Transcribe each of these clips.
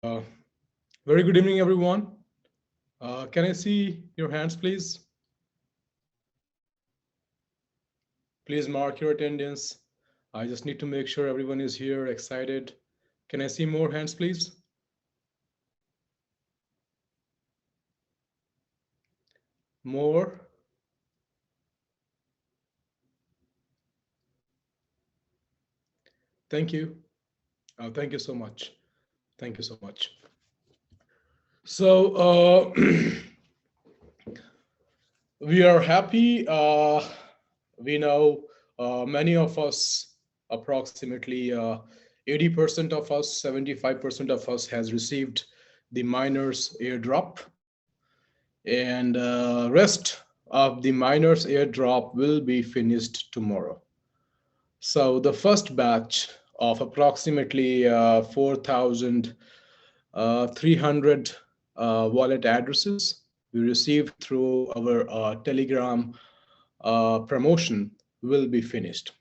Uh, Very good evening, everyone. Can I see your hands, please? Please mark your attendance. I just need to make sure everyone is here, excited. Can I see more hands, please? More. Thank you. Thank you so much. Thank you so much. So we are happy. We know many of us, approximately 80% of us, 75% of us has received the miners airdrop, and rest of the miners airdrop will be finished tomorrow. So the first batch of approximately 4,300 wallet addresses we received through our Telegram promotion will be finished.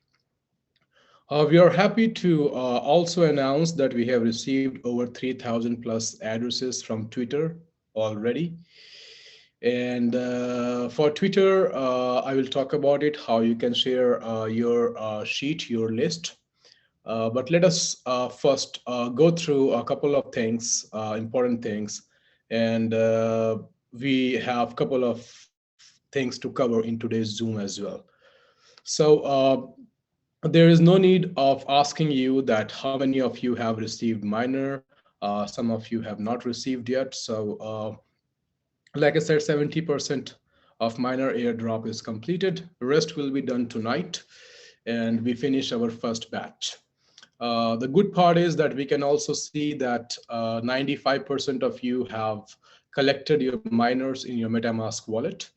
We are happy to also announce that we have received over 3,000 plus addresses from Twitter already. And for Twitter, I will talk about it, how you can share your sheet, your list. But let us first go through a couple of things, important things. And we have a couple of things to cover in today's Zoom as well. So there is no need of asking you that how many of you have received minor. Some of you have not received yet. So like I said, 70% of minor airdrop is completed. The rest will be done tonight, and we finish our first batch. The good part is that we can also see that 95% of you have collected your miners in your MetaMask wallet,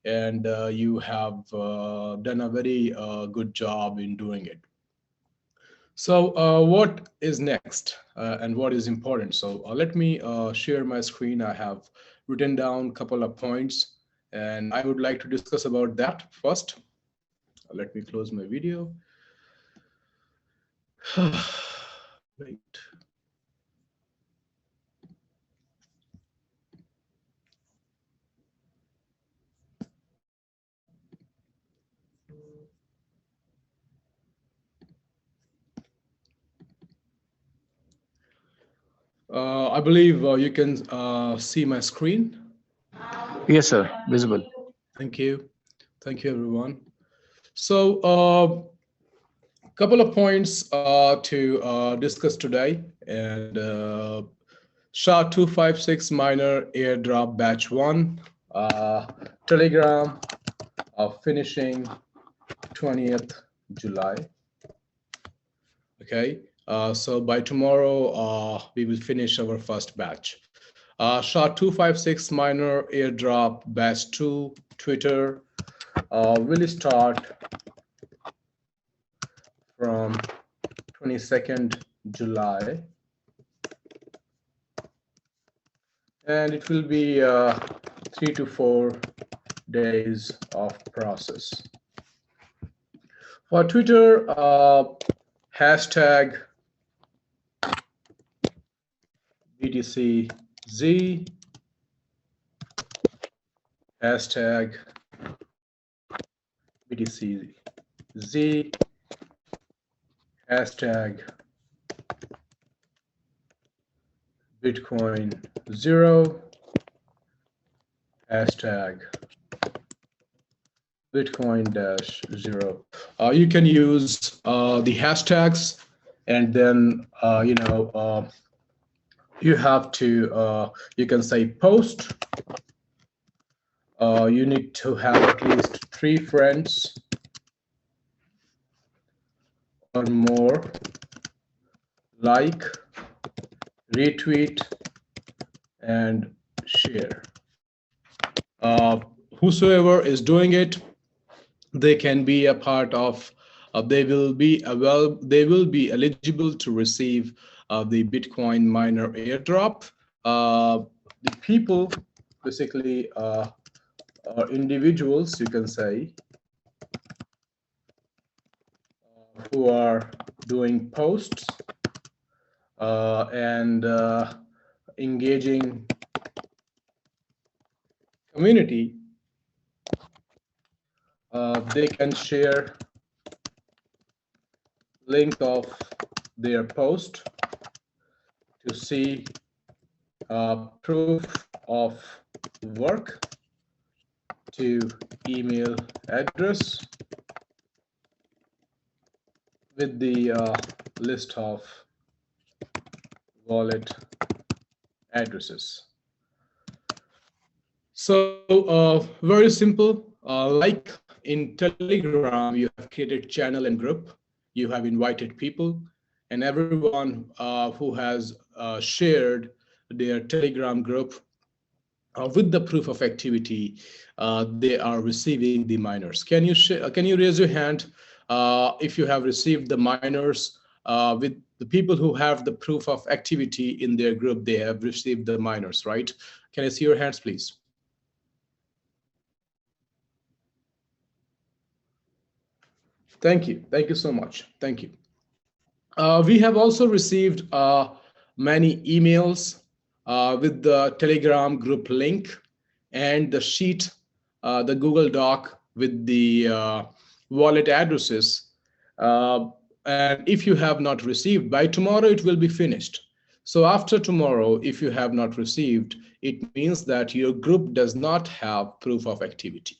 and you have done a very good job in doing it. So what is next and what is important? So let me share my screen. I have written down a couple of points, and I would like to discuss about that first. Let me close my video. Wait. I believe you can see my screen. Yes, sir. Visible. Thank you. Thank you, everyone. So a couple of points to discuss today. And SHA256 minor airdrop batch 1, Telegram finishing 20th July. Okay, so by tomorrow, we will finish our first batch. SHA256 minor airdrop batch 2, Twitter, will start from 22nd July. And it will be 3 to 4 days of process. For Twitter, hashtag BTCZ, hashtag BTCZ, hashtag Bitcoin 0, hashtag Bitcoin-0. You can use the hashtags, and then you have to you can say post. You need to have at least 3 friends or more, like, retweet, and share. Whosoever is doing it, they can be a part of. They will be eligible to receive the Bitcoin miner airdrop. The people basically are individuals, you can say, who are doing posts and engaging community, they can share link of their post to see proof of work to email address with the list of wallet addresses. So very simple. Like in Telegram, you have created channel and group. You have invited people, and everyone who has shared their Telegram group with the proof of activity, they are receiving the miners. Can you raise your hand if you have received the miners with the people who have the proof of activity in their group? They have received the miners, right? Can I see your hands, please? Thank you. Thank you so much. Thank you. We have also received many emails with the Telegram group link and the sheet, the Google Doc with the wallet addresses. And if you have not received, by tomorrow it will be finished. So after tomorrow, if you have not received, it means that your group does not have proof of activity.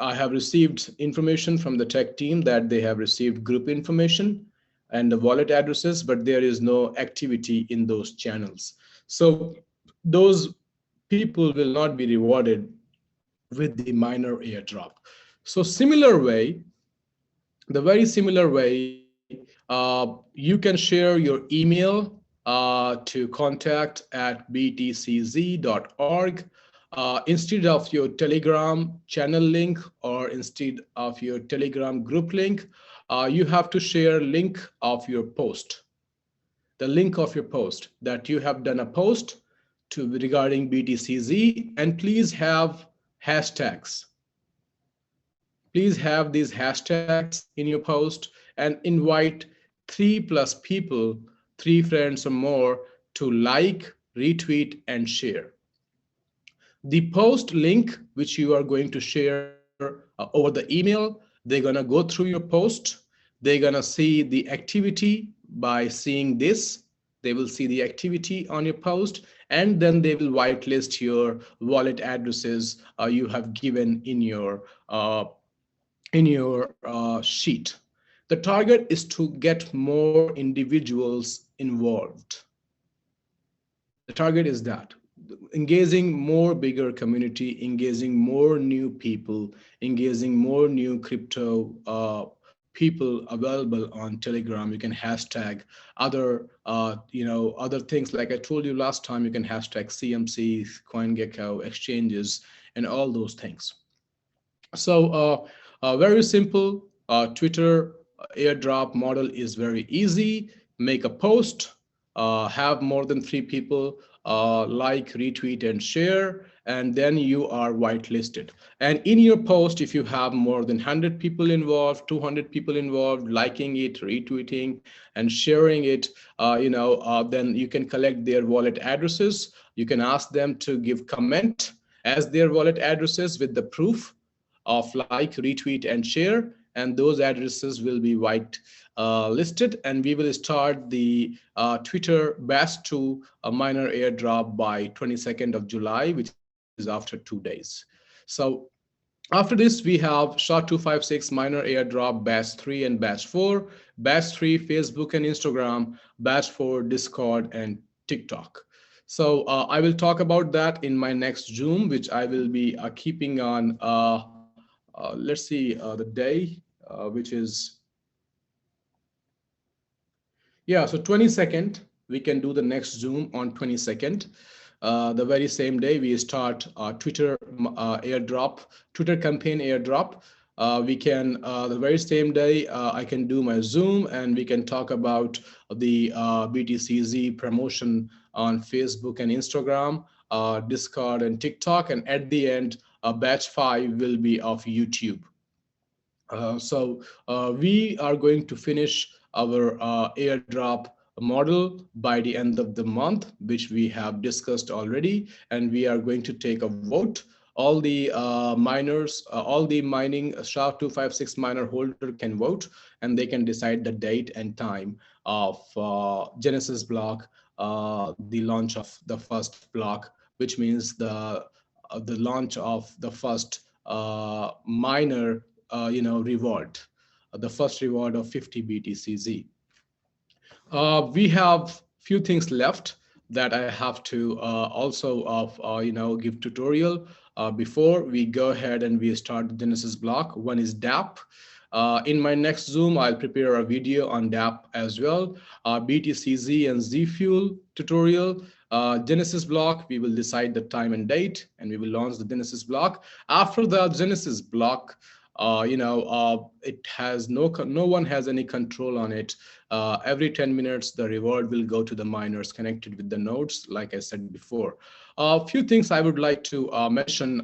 I have received information from the tech team that they have received group information and the wallet addresses, but there is no activity in those channels. So those people will not be rewarded with the miner airdrop. So similar way, the very similar way, you can share your email to contact@btcz.org. Instead of your Telegram channel link or instead of your Telegram group link, you have to share link of your post. The link of your post that you have done a post to regarding BTCZ, and please have hashtags. Please have these hashtags in your post and invite 3+ people, 3 friends or more, to like, retweet, and share. The post link which you are going to share over the email, they're going to go through your post. They're going to see the activity by seeing this. They will see the activity on your post, and then they will whitelist your wallet addresses you have given in your sheet. The target is to get more individuals involved. The target is that. Engaging more bigger community, engaging more new people, engaging more new crypto people available on Telegram. You can hashtag other other things, like I told you last time. You can hashtag CMC, CoinGecko, exchanges, and all those things. So very simple. Twitter airdrop model is very easy. Make a post, have more than 3 people like, retweet, and share, and then you are whitelisted. And in your post, if you have more than 100 people involved, 200 people involved, liking it, retweeting, and sharing it, then you can collect their wallet addresses. You can ask them to give comment as their wallet addresses with the proof of like, retweet, and share, and those addresses will be white listed, and we will start the Twitter batch 2 miner airdrop by 22nd of July, which is after 2 days. So after this, we have SHA256 miner airdrop batch 3 and batch 4. Batch 3, Facebook and Instagram. Batch 4, Discord and TikTok. So I will talk about that in my next Zoom, which I will be keeping on, let's see, the day, which is, yeah, so 22nd, we can do the next Zoom on 22nd. The very same day we start Twitter airdrop, Twitter campaign airdrop. We can, the very same day, I can do my Zoom, and we can talk about the BTCZ promotion on Facebook and Instagram, Discord and TikTok, and at the end, batch 5 will be of YouTube. So we are going to finish our airdrop model by the end of the month, which we have discussed already, and we are going to take a vote. All the miners, all the mining SHA256 miner holder can vote, and they can decide the date and time of Genesis block, the launch of the first block, which means the launch of the first miner, reward, the first reward of 50 BTCZ. We have few things left that I have to also give tutorial before we go ahead and we start the Genesis block. One is DApp. In my next Zoom, I'll prepare a video on DApp as well. BTCZ and Z Fuel tutorial. Genesis block, we will decide the time and date, and we will launch the Genesis block. After the Genesis block, it has no one has any control on it. Every 10 minutes, the reward will go to the miners connected with the nodes, like I said before. A few things I would like to mention,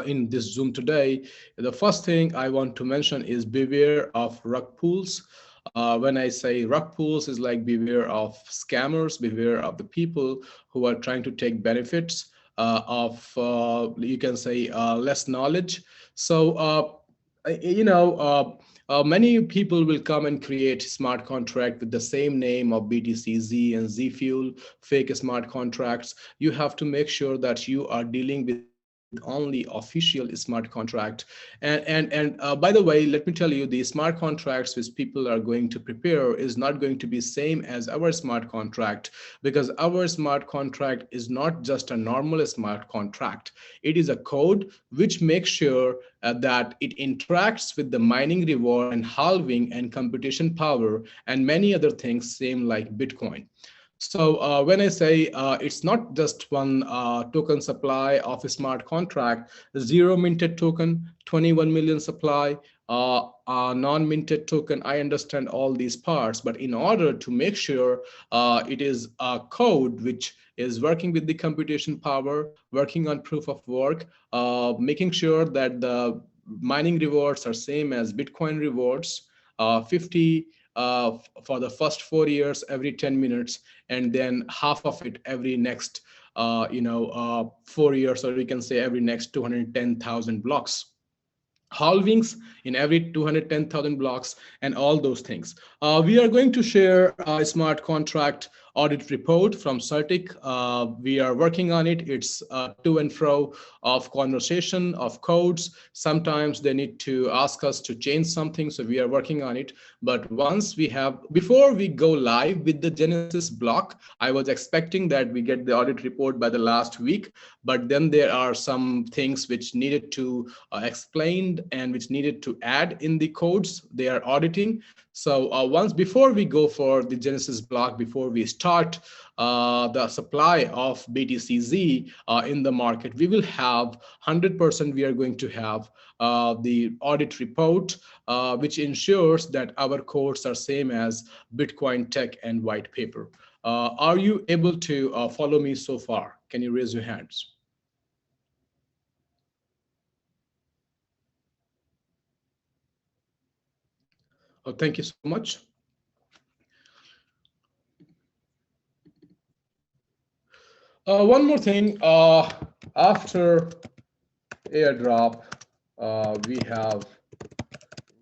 in this Zoom today. The first thing I want to mention is beware of rug pulls. When I say rug pulls, is like beware of scammers, beware of the people who are trying to take benefits of, you can say, less knowledge. So, many people will come and create smart contract with the same name of BTCZ and Z Fuel, fake smart contracts. You have to make sure that you are dealing with only official smart contract. And by the way, let me tell you, the smart contracts which people are going to prepare is not going to be same as our smart contract, because our smart contract is not just a normal smart contract. It is a code which makes sure that it interacts with the mining reward and halving and computation power and many other things, same like Bitcoin. So when I say it's not just one token supply of a smart contract, 0 minted token, 21 million supply, non-minted token, I understand all these parts, but in order to make sure it is a code which is working with the computation power, working on proof of work, making sure that the mining rewards are same as Bitcoin rewards, 50 for the first 4 years every 10 minutes, and then half of it every next 4 years, or we can say every next 210,000 blocks. Halvings in every 210,000 blocks, and all those things. We are going to share a smart contract audit report from Certic. We are working on it. It's to and fro of conversation, of codes. Sometimes they need to ask us to change something, so we are working on it. But once we have, before we go live with the Genesis block, I was expecting that we get the audit report by the last week, but then there are some things which needed to explained and which needed to add in the codes they are auditing. So once before we go for the Genesis block, before we start the supply of BTCZ in the market, we will have 100%, we are going to have the audit report, which ensures that our codes are same as Bitcoin tech and white paper. Are you able to follow me so far? Can you raise your hands? Oh, thank you so much. One more thing, after airdrop, we have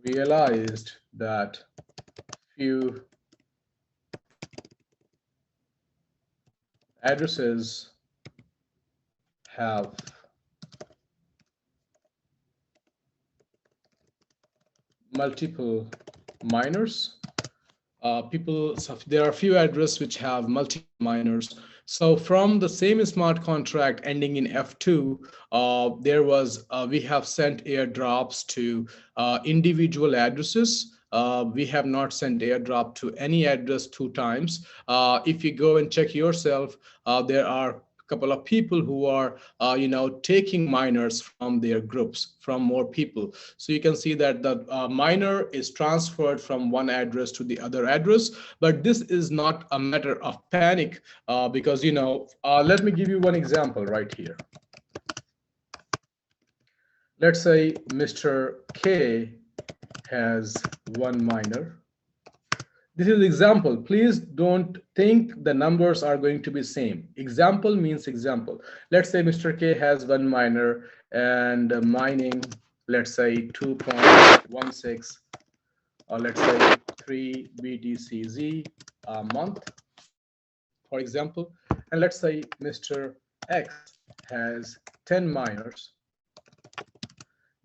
realized that few addresses have multiple miners. There are a few addresses which have multiple miners. So from the same smart contract ending in F2, we have sent airdrops to individual addresses. We have not sent airdrop to any address 2 times. If you go and check yourself, there are couple of people who are taking miners from their groups, from more people. So you can see that the miner is transferred from one address to the other address, but this is not a matter of panic, because let me give you one example right here. Let's say Mr. K has one miner. This is example. Please don't think the numbers are going to be same. Example means example. Let's say Mr. K has one miner and mining, let's say 2.16, or let's say 3 BTCZ a month, for example. And let's say Mr. X has 10 miners.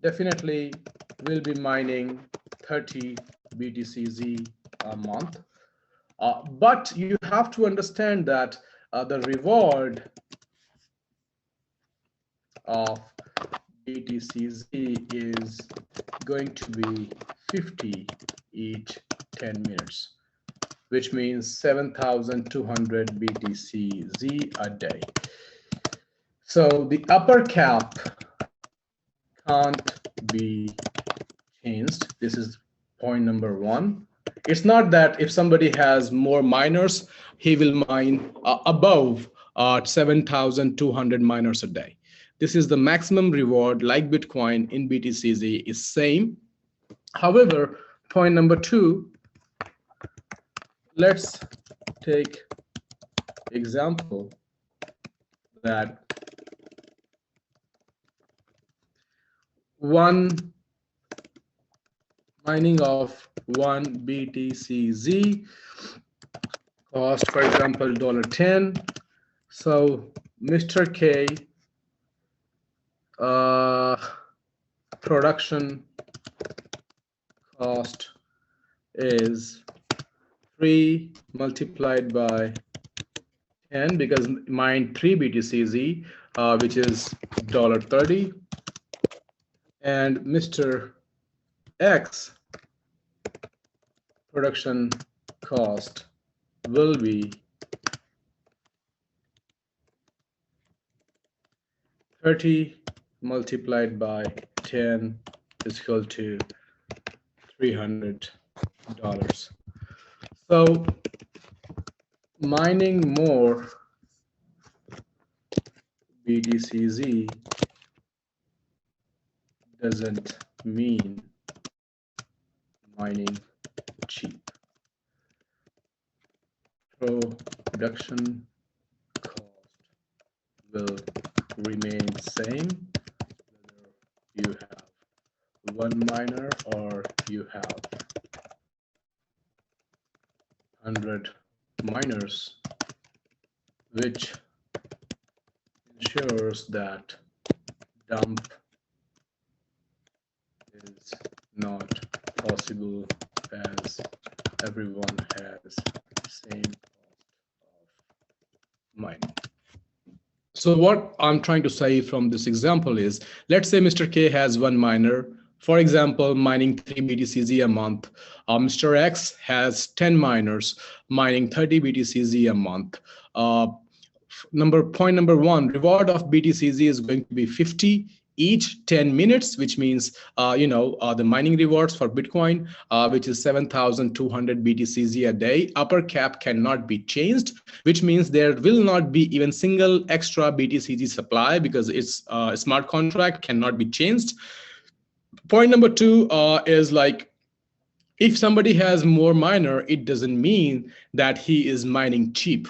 Definitely will be mining 30 BTCZ a month. But you have to understand that the reward of BTCZ is going to be 50 each 10 minutes, which means 7,200 BTCZ a day. So the upper cap can't be changed. This is point number one. It's not that if somebody has more miners, he will mine above 7,200 miners a day. This is the maximum reward, like Bitcoin in BTCZ is same. However, point number two, let's take example that one mining of 1 BTCZ cost, for example, $10. So Mr. K production cost is 3 multiplied by 10 because mine 3 BTCZ, which is $30. And Mr. X production cost will be 30 multiplied by 10 is equal to $300. So mining more BTCZ doesn't mean mining cheap. Production cost will remain same whether you have one miner or you have 100 miners, which ensures that dump is not possible as everyone has the same cost of mining. So what I'm trying to say from this example is, let's say Mr. K has one miner, for example, mining 3 BTCZ a month. Mr. X has 10 miners mining 30 BTCZ a month. Point number one, reward of BTCZ is going to be 50 each 10 minutes, which means, the mining rewards for Bitcoin, which is 7,200 BTCZ a day. Upper cap cannot be changed, which means there will not be even single extra BTCZ supply because it's a smart contract, cannot be changed. Point number two is like, if somebody has more miner, it doesn't mean that he is mining cheap.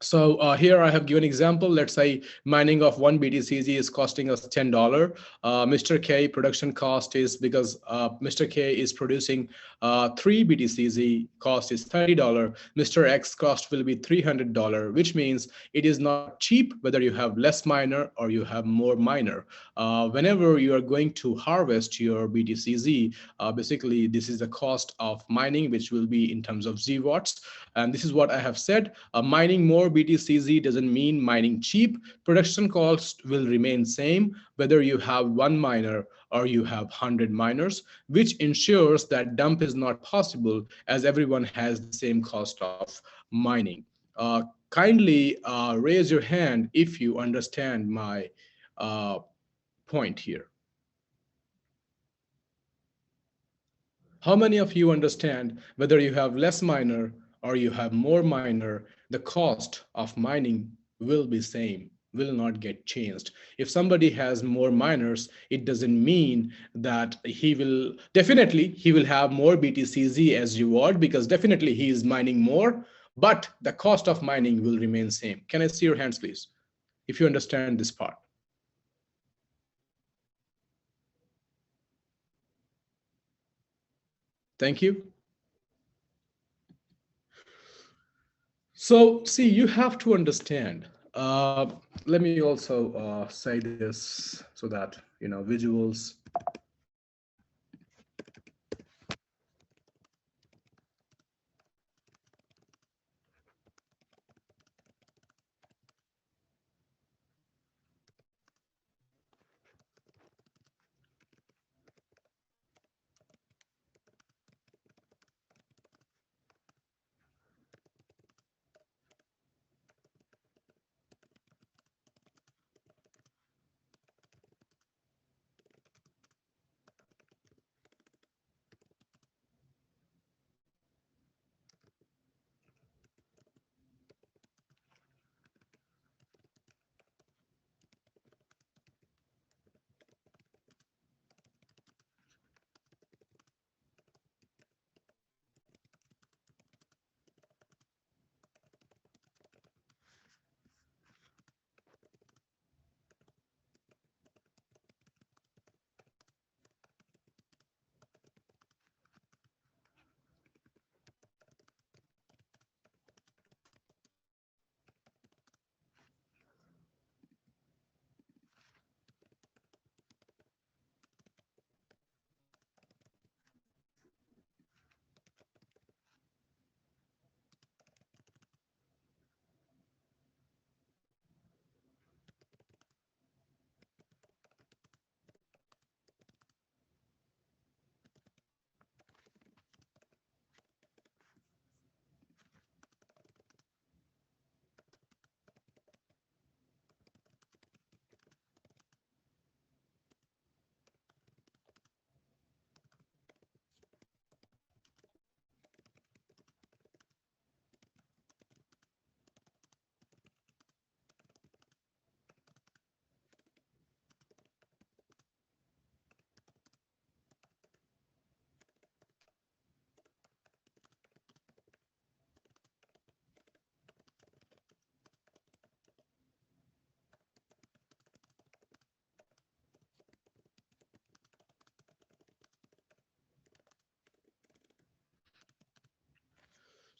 So here I have given example. Let's say mining of 1 BTCZ is costing us $10. Mr. K production cost is, because Mr. K is producing 3 BTCZ, cost is $30. Mr. X cost will be $300, which means it is not cheap whether you have less miner or you have more miner. Whenever you are going to harvest your BTCZ, basically this is the cost of mining, which will be in terms of Z watts. And this is what I have said. Mining more BTCZ doesn't mean mining cheap. Production cost will remain same whether you have one miner or you have 100 miners, which ensures that dump is not possible as everyone has the same cost of mining. Kindly raise your hand if you understand my point here. How many of you understand whether you have less miner or you have more miner, the cost of mining will be same? will not get changed. If somebody has more miners, it doesn't mean that he will have more BTCZ as reward, because definitely he is mining more, but the cost of mining will remain same. Can I see your hands, please, if you understand this part? Thank you. So see, you have to understand. Let me also say this so that visuals.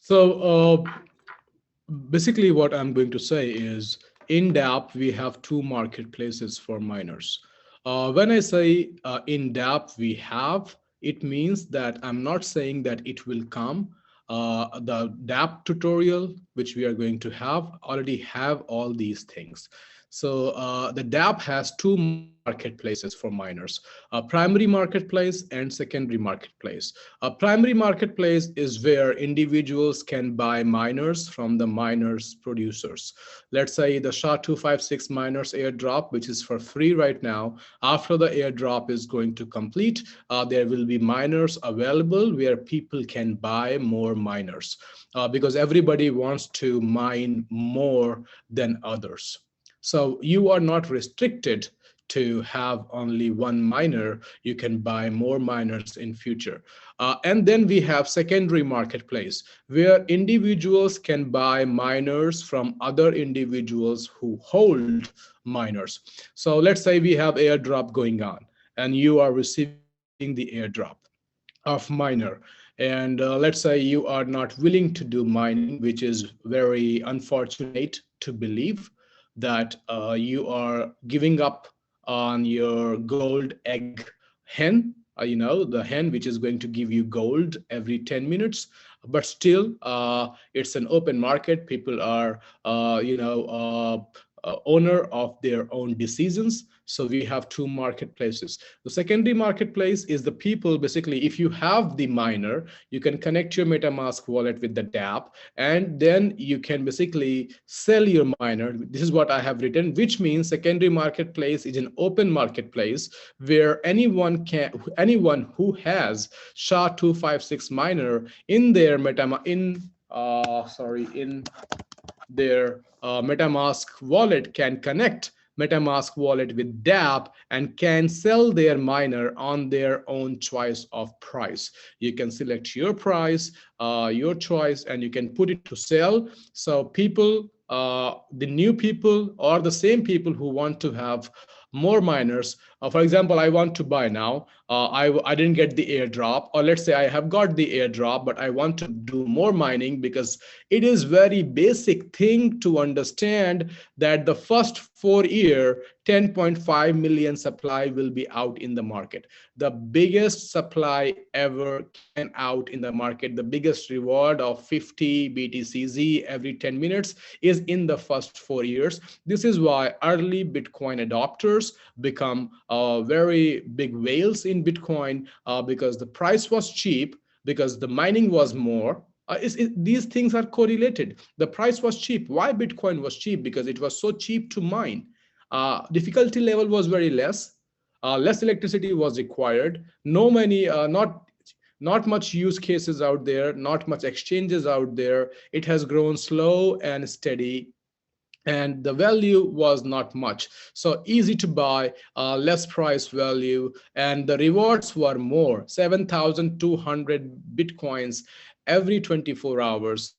So basically what I'm going to say is, in DApp, we have two marketplaces for miners. When I say in DApp we have, it means that I'm not saying that it will come. The DApp tutorial, which we are going to have, already have all these things. So the DApp has two marketplaces for miners, a primary marketplace and secondary marketplace. A primary marketplace is where individuals can buy miners from the miners producers. Let's say the SHA256 miners airdrop, which is for free right now. After the airdrop is going to complete, there will be miners available where people can buy more miners, because everybody wants to mine more than others. So you are not restricted to have only one miner. You can buy more miners in future. And then we have secondary marketplace, where individuals can buy miners from other individuals who hold miners. So let's say we have airdrop going on and you are receiving the airdrop of miner. And let's say you are not willing to do mining, which is very unfortunate to believe, that you are giving up on your gold egg hen, the hen which is going to give you gold every 10 minutes. But still, it's an open market. People are, owner of their own decisions. So we have two marketplaces. The secondary marketplace is the people, basically, if you have the miner, you can connect your Metamask wallet with the DApp, and then you can basically sell your miner. This is what I have written, which means secondary marketplace is an open marketplace where anyone who has SHA256 miner in their in their MetaMask wallet can connect MetaMask wallet with dApp and can sell their miner on their own choice of price. You can select your price, your choice, and you can put it to sell. So people, the new people or the same people who want to have more miners. For example, I want to buy now. I didn't get the airdrop, or let's say I have got the airdrop, but I want to do more mining because it is very basic thing to understand that the first 4 year 10.5 million supply will be out in the market. The biggest supply ever can out in the market. The biggest reward of 50 BTCZ every 10 minutes is in the first 4 years. This is why early Bitcoin adopters become very big whales in Bitcoin because the price was cheap, because the mining was more. These things are correlated. The price was cheap. Why Bitcoin was cheap? Because it was so cheap to mine. Difficulty level was very less. Less electricity was required. Not much use cases out there. Not much exchanges out there. It has grown slow and steady, and the value was not much. So easy to buy, less price value, and the rewards were more. 7,200 Bitcoins every 24 hours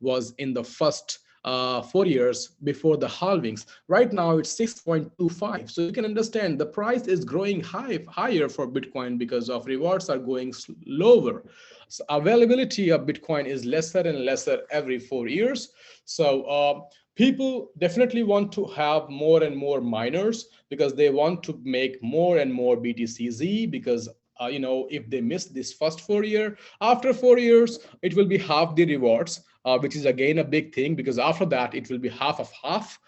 was in the first 4 years before the halvings. Right now it's 6.25. So you can understand the price is growing higher for Bitcoin because of rewards are going lower. So availability of Bitcoin is lesser and lesser every 4 years. So people definitely want to have more and more miners because they want to make more and more BTCZ, because if they miss this first 4 year, after 4 years, it will be half the rewards, which is again a big thing, because after that, it will be half of half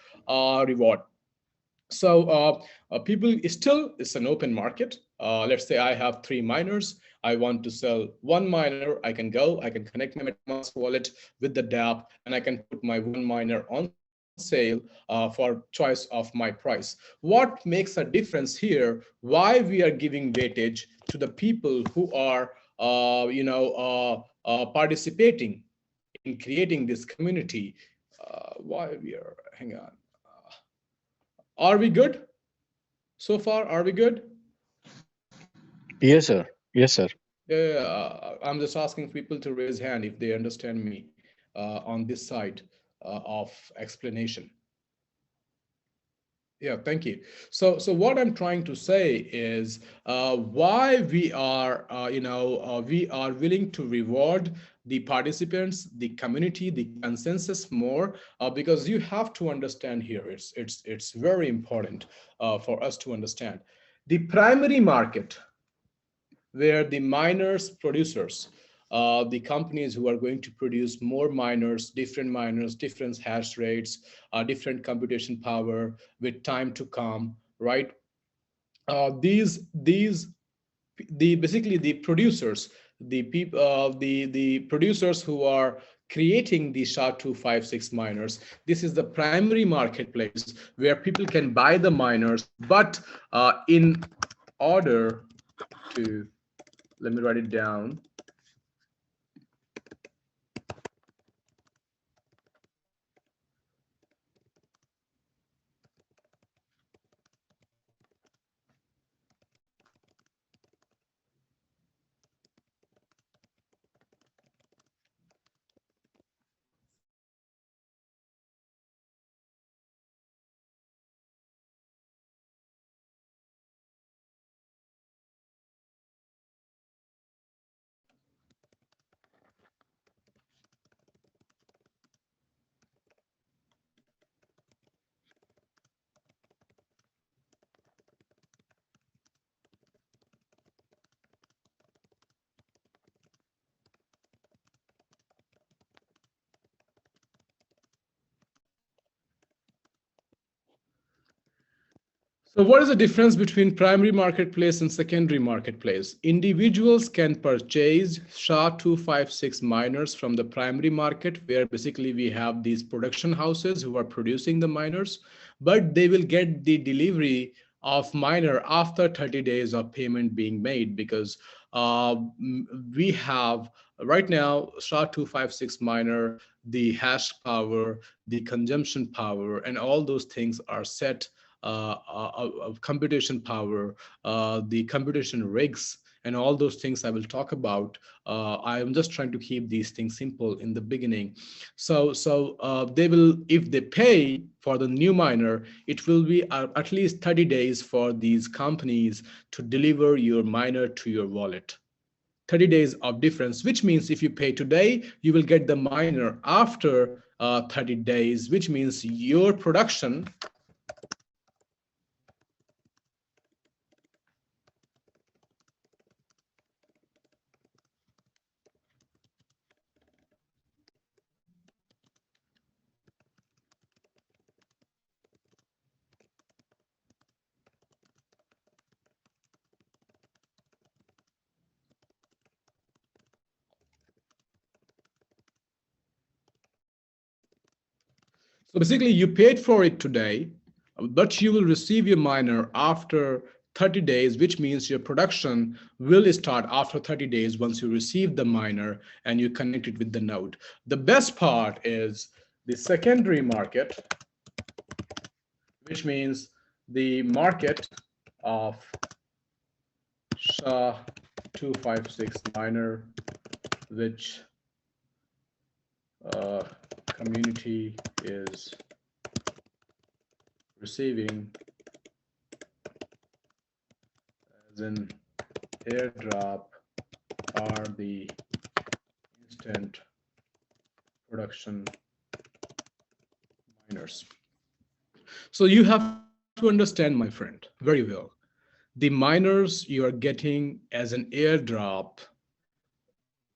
reward. So people still, it's an open market. Let's say I have 3 miners. I want to sell 1 miner. I can connect my MetaMask wallet with the dApp, and I can put my 1 miner on sale for choice of my price. What makes a difference here? Why we are giving weightage to the people who are, participating in creating this community? Why we are, hang on. Are we good? So far, are we good? Yes, sir. Yes, sir. I'm just asking people to raise hand if they understand me on this side of explanation. Yeah, thank you. So what I'm trying to say is why we are, we are willing to reward the participants, the community, the consensus more, because you have to understand here. It's very important for us to understand the primary market, where the miners, producers, the companies who are going to produce more miners, different hash rates, different computation power with time to come, right? Basically the producers, the people, the producers who are creating the SHA256 miners. This is the primary marketplace where people can buy the miners, but in order to, let me write it down. So what is the difference between primary marketplace and secondary marketplace? Individuals can purchase SHA256 miners from the primary market, where basically we have these production houses who are producing the miners, but they will get the delivery of miner after 30 days of payment being made, because we have right now SHA256 miner, the hash power, the consumption power, and all those things are set of computation power, the computation rigs, and all those things I will talk about. I am just trying to keep these things simple in the beginning. So they will, if they pay for the new miner, it will be at least 30 days for these companies to deliver your miner to your wallet. 30 days of difference, which means if you pay today, you will get the miner after 30 days, which means your production So basically, you paid for it today, but you will receive your miner after 30 days, which means your production will start after 30 days once you receive the miner and you connect it with the node. The best part is the secondary market, which means the market of SHA256 miner, which community is receiving as an airdrop are the instant production miners. So you have to understand, my friend, very well. The miners you are getting as an airdrop,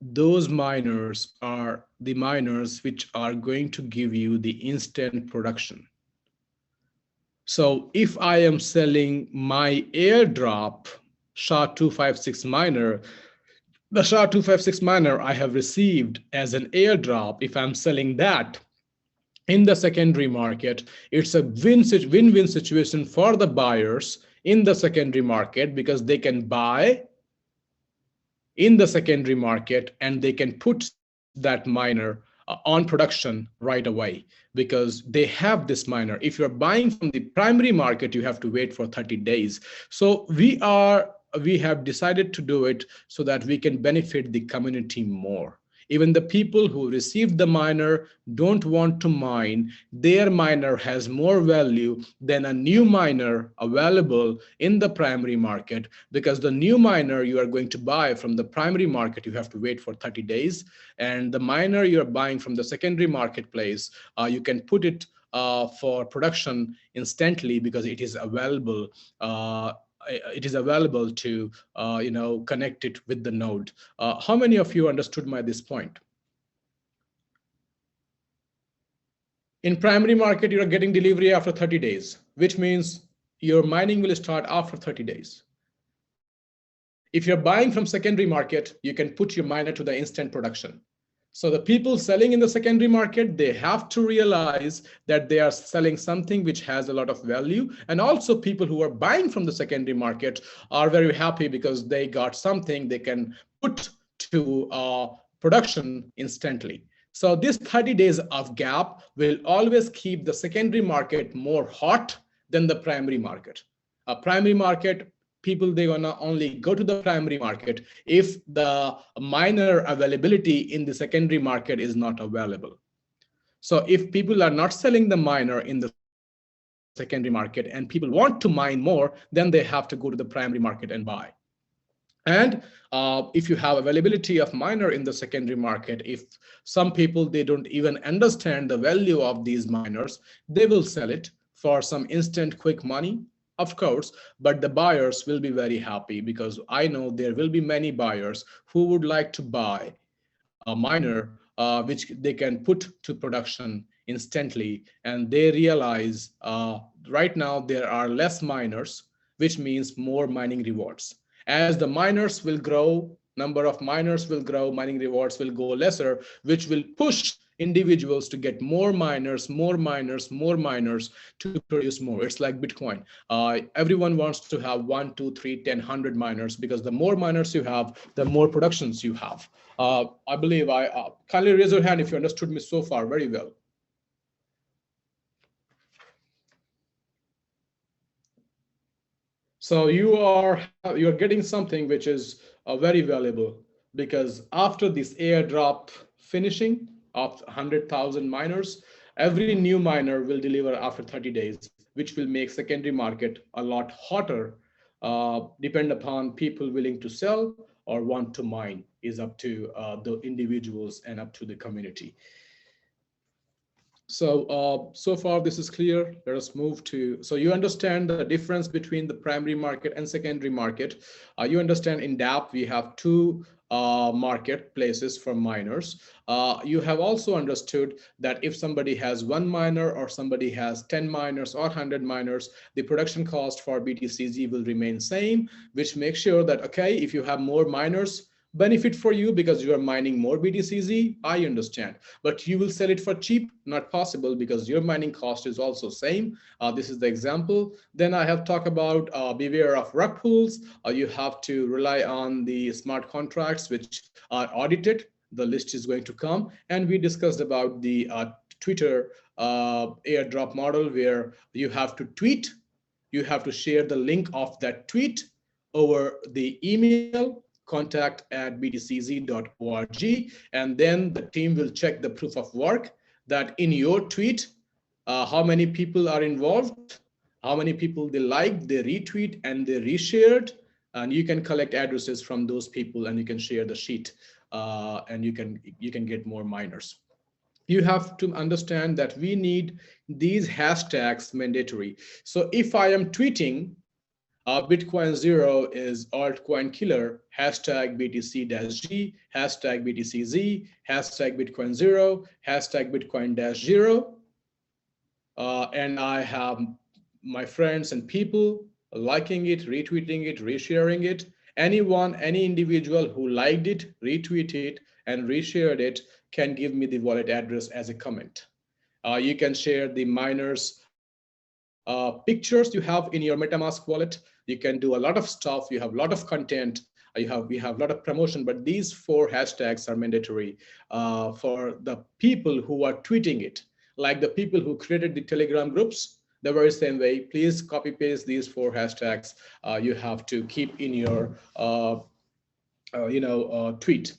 those miners are the miners which are going to give you the instant production. So if I am selling my airdrop SHA256 miner, the SHA256 miner I have received as an airdrop, if I'm selling that in the secondary market, it's a win-win situation for the buyers in the secondary market, because they can buy in the secondary market and they can put that miner on production right away, because they have this miner. If you're buying from the primary market, you have to wait for 30 days. So we have decided to do it so that we can benefit the community more. Even the people who received the miner don't want to mine. Their miner has more value than a new miner available in the primary market, because the new miner you are going to buy from the primary market, you have to wait for 30 days. And the miner you're buying from the secondary marketplace, you can put it for production instantly, because it is available to connect it with the node. How many of you understood this point? In primary market, you are getting delivery after 30 days, which means your mining will start after 30 days. If you're buying from secondary market, you can put your miner to the instant production. So the people selling in the secondary market, they have to realize that they are selling something which has a lot of value. And also people who are buying from the secondary market are very happy, because they got something they can put to production instantly. So this 30 days of gap will always keep the secondary market more hot than the primary market. A primary market, people, they're gonna only go to the primary market if the miner availability in the secondary market is not available. So if people are not selling the miner in the secondary market and people want to mine more, then they have to go to the primary market and buy. And if you have availability of miner in the secondary market, if some people, they don't even understand the value of these miners, they will sell it for some instant quick money, of course, but the buyers will be very happy, because I know there will be many buyers who would like to buy a miner which they can put to production instantly. And they realize right now there are less miners, which means more mining rewards. As the miners will grow, number of miners will grow, mining rewards will go lesser, which will push individuals to get more miners, more miners, more miners to produce more. It's like Bitcoin. Everyone wants to have 1, 2, 3, 10, 100 miners, because the more miners you have, the more productions you have. I believe kindly raise your hand if you understood me so far very well. So you're getting something which is very valuable, because after this airdrop finishing of 100,000 miners, every new miner will deliver after 30 days, which will make secondary market a lot hotter. Depend upon people willing to sell or want to mine is up to the individuals and up to the community. So far this is clear. Let us move to, so you understand the difference between the primary market and secondary market. You understand in DApp we have two marketplaces for miners. You have also understood that if somebody has one miner or somebody has 10 miners or 100 miners, the production cost for BTCZ will remain same, which makes sure that, okay, if you have more miners, benefit for you because you are mining more BTCZ, I understand. But you will sell it for cheap, not possible, because your mining cost is also same. This is the example. Then I have talked about beware of rug pulls. You have to rely on the smart contracts which are audited. The list is going to come. And we discussed about the Twitter airdrop model, where you have to tweet, you have to share the link of that tweet over the email contact@btcz.org, and then the team will check the proof of work that in your tweet, how many people are involved, how many people they liked, they retweet, and they reshared, and you can collect addresses from those people, and you can share the sheet, and you can get more miners. You have to understand that we need these hashtags mandatory. So if I am tweeting Bitcoin Zero is altcoin killer, hashtag BTC-G, hashtag BTCZ, hashtag Bitcoin Zero, hashtag Bitcoin-0. And I have my friends and people liking it, retweeting it, resharing it. Anyone, any individual who liked it, retweeted it, and reshared it can give me the wallet address as a comment. You can share the miners pictures you have in your Metamask wallet. You can do a lot of stuff. You have a lot of content. We have a lot of promotion, but these 4 hashtags are mandatory for the people who are tweeting it, like the people who created the Telegram groups. The very same way, please copy paste these 4 hashtags. You have to keep in your tweet.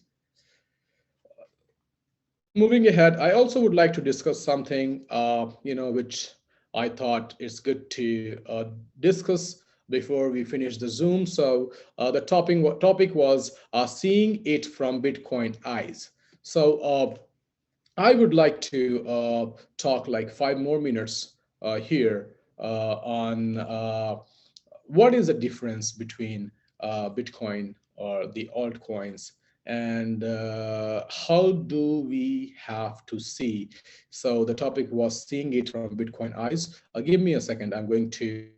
Moving ahead, I also would like to discuss something which I thought is good to discuss before we finish the Zoom. So the topic was seeing it from Bitcoin eyes. So I would like to talk like 5 more minutes here on what is the difference between Bitcoin or the altcoins, and how do we have to see? So the topic was seeing it from Bitcoin eyes. Give me a second. I'm going to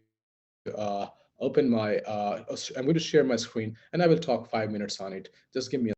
open my, I'm going to share my screen, and I will talk 5 minutes on it. Just give me a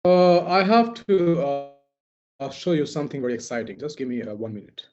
I have to show you something very exciting. Just give me 1 minute.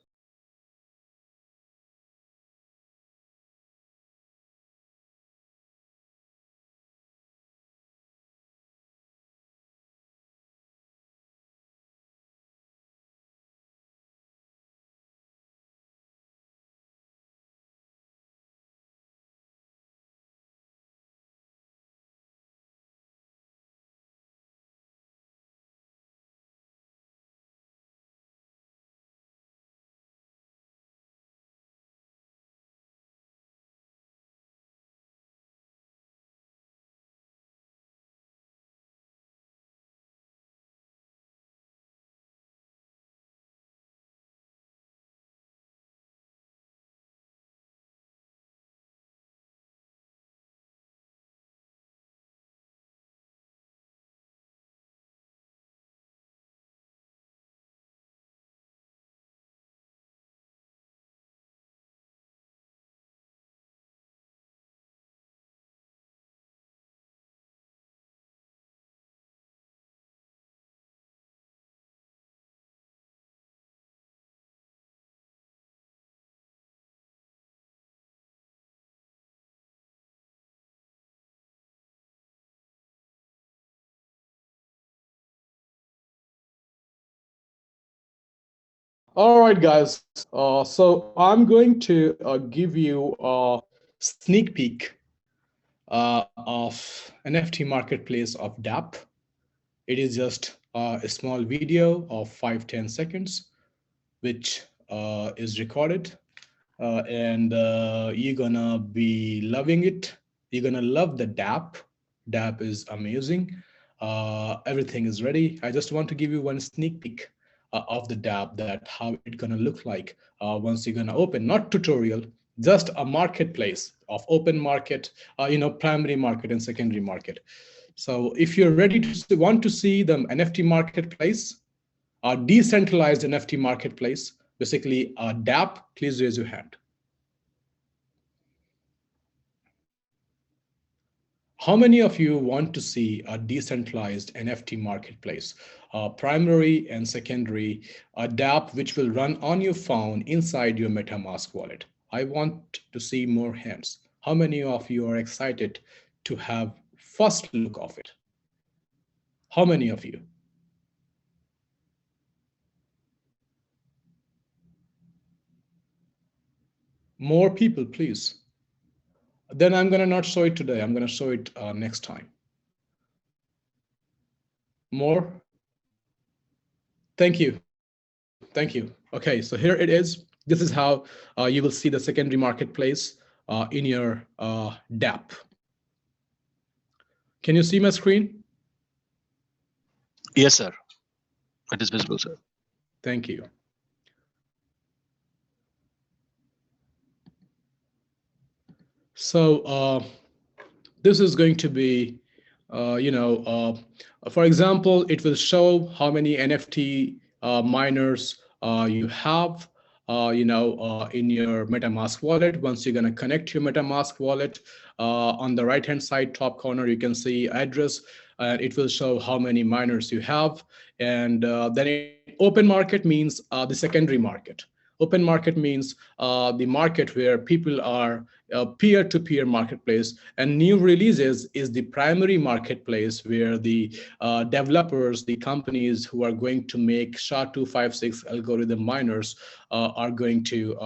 All right, guys. So I'm going to give you a sneak peek of NFT marketplace of DApp. It is just a small video of 5-10 seconds, which is recorded. And you're gonna be loving it. You're gonna love the DApp. DApp is amazing. Everything is ready. I just want to give you one sneak peek of the DApp, that how it's gonna look like once you're gonna open. Not tutorial, just a marketplace of open market, primary market and secondary market. So if you're ready to want to see the NFT marketplace, a decentralized NFT marketplace, basically a DApp, please raise your hand. How many of you want to see a decentralized NFT marketplace, primary and secondary, a DApp which will run on your phone inside your Metamask wallet? I want to see more hands. How many of you are excited to have first look of it? How many of you? More people, please. Then I'm going to not show it today. I'm going to show it next time. More? Thank you. Thank you. Okay, so here it is. This is how you will see the secondary marketplace in your DApp. Can you see my screen? Yes, sir. It is visible, sir. Thank you. So this is going to be, for example, it will show how many NFT miners you have, in your MetaMask wallet. Once you're going to connect your MetaMask wallet, on the right-hand side top corner, you can see address, and it will show how many miners you have. And then open market means the secondary market. Open market means the market where people are peer-to-peer marketplace, and new releases is the primary marketplace where the developers, the companies who are going to make SHA256 algorithm miners are going to,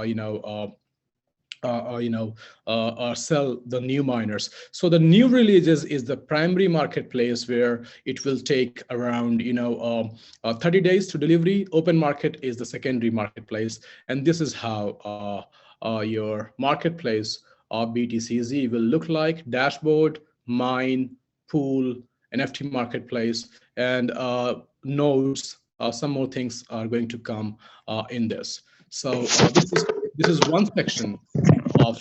sell the new miners. So the new releases is the primary marketplace where it will take around 30 days to delivery. Open market is the secondary marketplace, and this is how your marketplace BTCZ will look like: dashboard, mine, pool, NFT marketplace, and nodes. Some more things are going to come in this. So this is one section of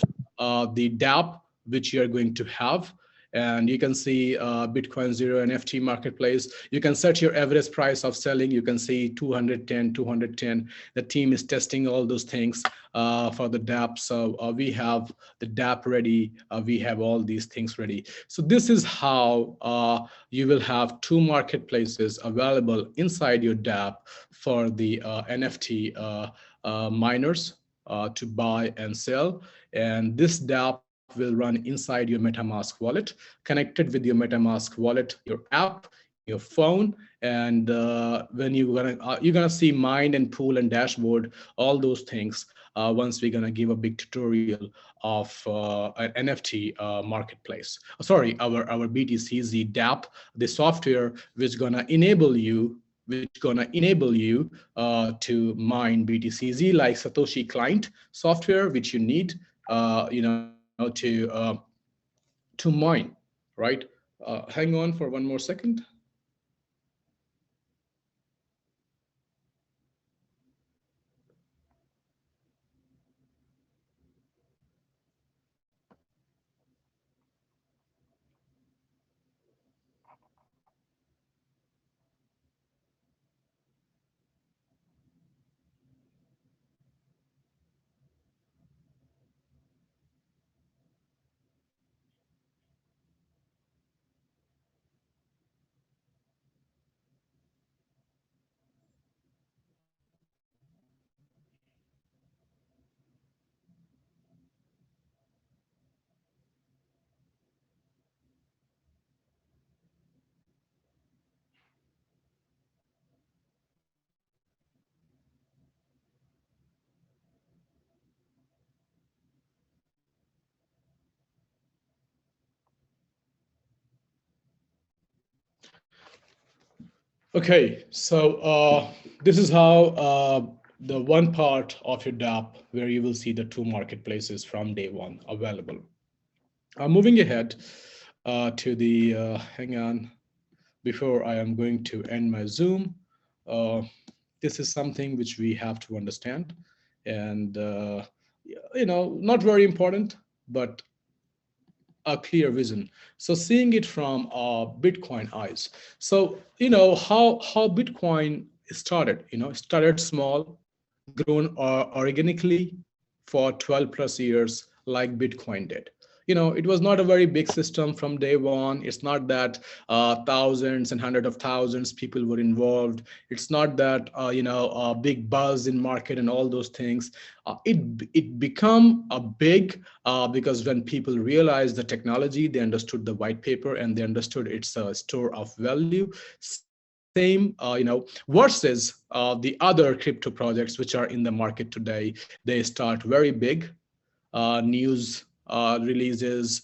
the DApp which you are going to have. And you can see Bitcoin Zero NFT marketplace. You can set your average price of selling. You can see 210, 210. The team is testing all those things for the DApp. So we have the DApp ready. We have all these things ready. So this is how you will have two marketplaces available inside your DApp for the NFT miners to buy and sell. And this DApp will run inside your Metamask wallet, connected with your Metamask wallet, your app in your phone. And when you're gonna see mind and pool and dashboard, all those things. Once we're gonna give a big tutorial of an NFT marketplace. Sorry, our BTCZ DApp, the software which gonna enable you to mine BTCZ, like Satoshi client software, which you need, to mine, right? Hang on for one more second. Okay, so this is how the one part of your DApp where you will see the two marketplaces from day one available. Moving ahead to the, hang on, before I am going to end my Zoom, this is something which we have to understand. And, not very important, but a clear vision. So seeing it from Bitcoin eyes. So, how Bitcoin started, it started small, grown organically for 12 plus years like Bitcoin did. It was not a very big system from day one. It's not that thousands and hundreds of thousands people were involved. It's not that a big buzz in market and all those things. It become a big because when people realized the technology, they understood the white paper and they understood it's a store of value. Same, versus the other crypto projects which are in the market today. They start very big, news releases,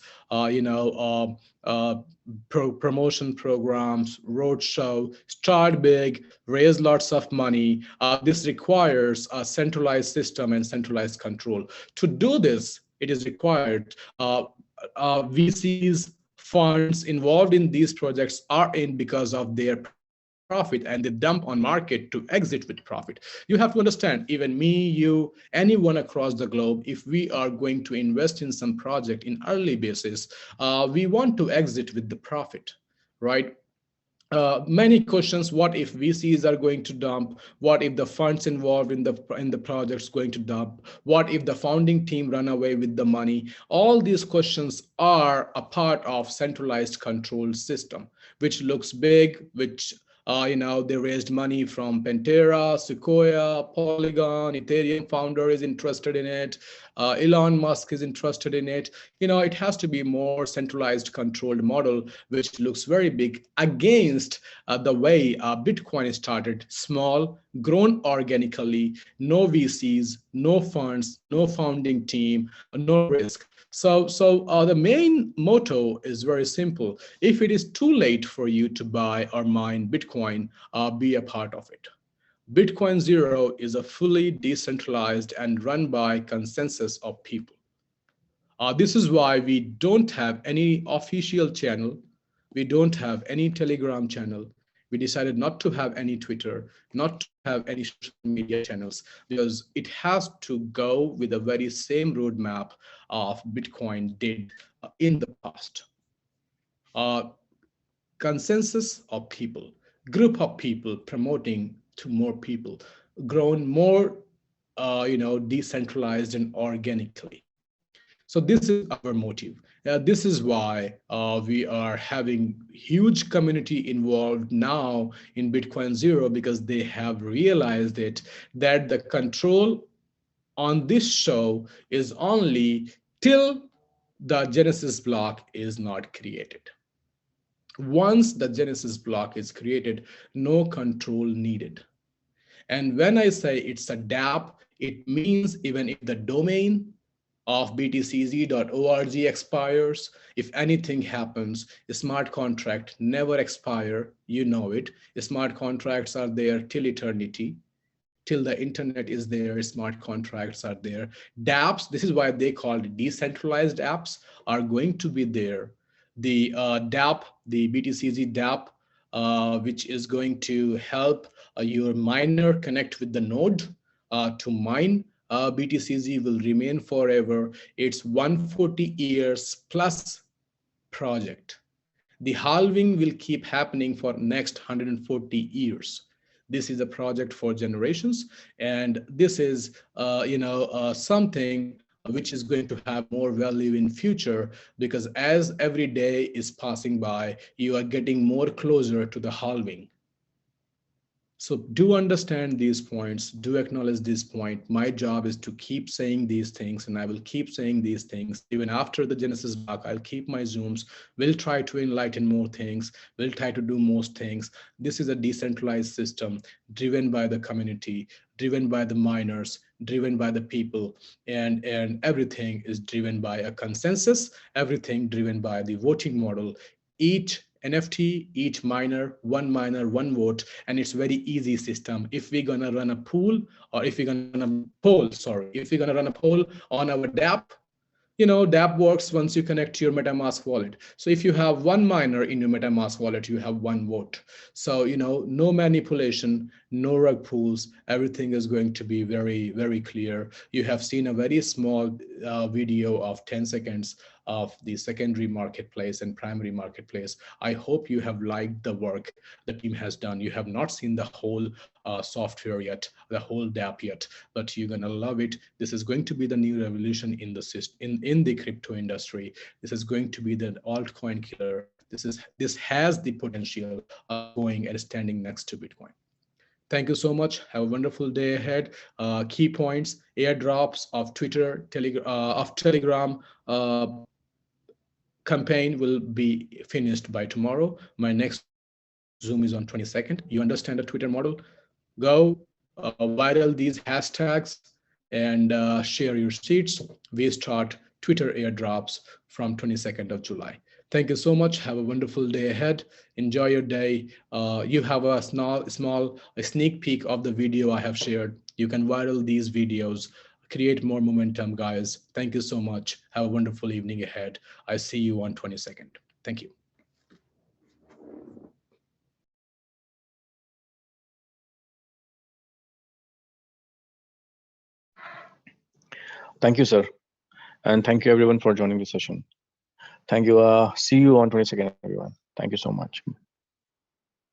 promotion programs, roadshow, start big, raise lots of money. This requires a centralized system and centralized control. To do this, it is required VCs, funds involved in these projects are in because of their profit, and they dump on market to exit with profit. You have to understand, even me, you, anyone across the globe, if we are going to invest in some project in early basis, we want to exit with the profit, right? Many questions. What if VCs are going to dump? What if the funds involved in the projects going to dump? What if the founding team run away with the money? All these questions are a part of centralized control system, which looks big, which they raised money from Pantera, Sequoia, Polygon, Ethereum founder is interested in it. Elon Musk is interested in it. It has to be more centralized controlled model, which looks very big against the way Bitcoin started, small, grown organically, no VCs, no funds, no founding team, no risk. So the main motto is very simple. If it is too late for you to buy or mine Bitcoin, be a part of it. Bitcoin Zero is a fully decentralized and run by consensus of people. This is why we don't have any official channel. We don't have any Telegram channel. We decided not to have any Twitter, not to have any social media channels, because it has to go with the very same roadmap of Bitcoin did in the past. consensus of people, group of people promoting to more people, grown more, decentralized and organically. So this is our motive. This is why we are having huge community involved now in Bitcoin Zero, because they have realized it, that the control on this show is only till the Genesis block is not created. Once the Genesis block is created, no control needed. And when I say it's a DApp, it means even if the domain of btcz.org expires, if anything happens, smart contract never expire, you know it. Smart contracts are there till eternity. Till the internet is there, smart contracts are there. DApps, this is why they call it decentralized apps, are going to be there. The DApp, the BTCZ DApp, which is going to help your miner connect with the node to mine BTCZ, will remain forever. It's 140 years plus project. The halving will keep happening for next 140 years. This is a project for generations, and this is something which is going to have more value in future, because as every day is passing by, you are getting more closer to the halving. So do understand these points, do acknowledge this point. My job is to keep saying these things, and I will keep saying these things. Even after the Genesis block, I'll keep my Zooms. We'll try to enlighten more things. We'll try to do most things. This is a decentralized system driven by the community, driven by the miners, driven by the people, and everything is driven by a consensus, everything driven by the voting model. Each NFT, each miner, one vote, and it's very easy system. If we're gonna run a pool, or if we're gonna run a poll on our DApp, DApp works once you connect to your Metamask wallet. So if you have one miner in your Metamask wallet, you have one vote. So, no manipulation, no rug pulls. Everything is going to be very, very clear. You have seen a very small video of 10 seconds of the secondary marketplace and primary marketplace. I hope you have liked the work the team has done. You have not seen the whole software yet, the whole DApp yet, but you're gonna love it. This is going to be the new revolution in the system, in the crypto industry. This is going to be the altcoin killer. This has the potential of going and standing next to Bitcoin. Thank you so much. Have a wonderful day ahead. Key points: airdrops of Twitter, Telegram campaign will be finished by tomorrow. My next Zoom is on 22nd. You understand the Twitter model? Go viral these hashtags and share your seats. We start Twitter airdrops from 22nd of July. Thank you so much. Have a wonderful day ahead. Enjoy your day. You have a small sneak peek of the video I have shared. You can viral these videos. Create more momentum, guys. Thank you so much. Have a wonderful evening ahead. I see you on 22nd. Thank you. Thank you, sir. And thank you everyone for joining the session. Thank you. See you on 22nd, everyone. Thank you so much.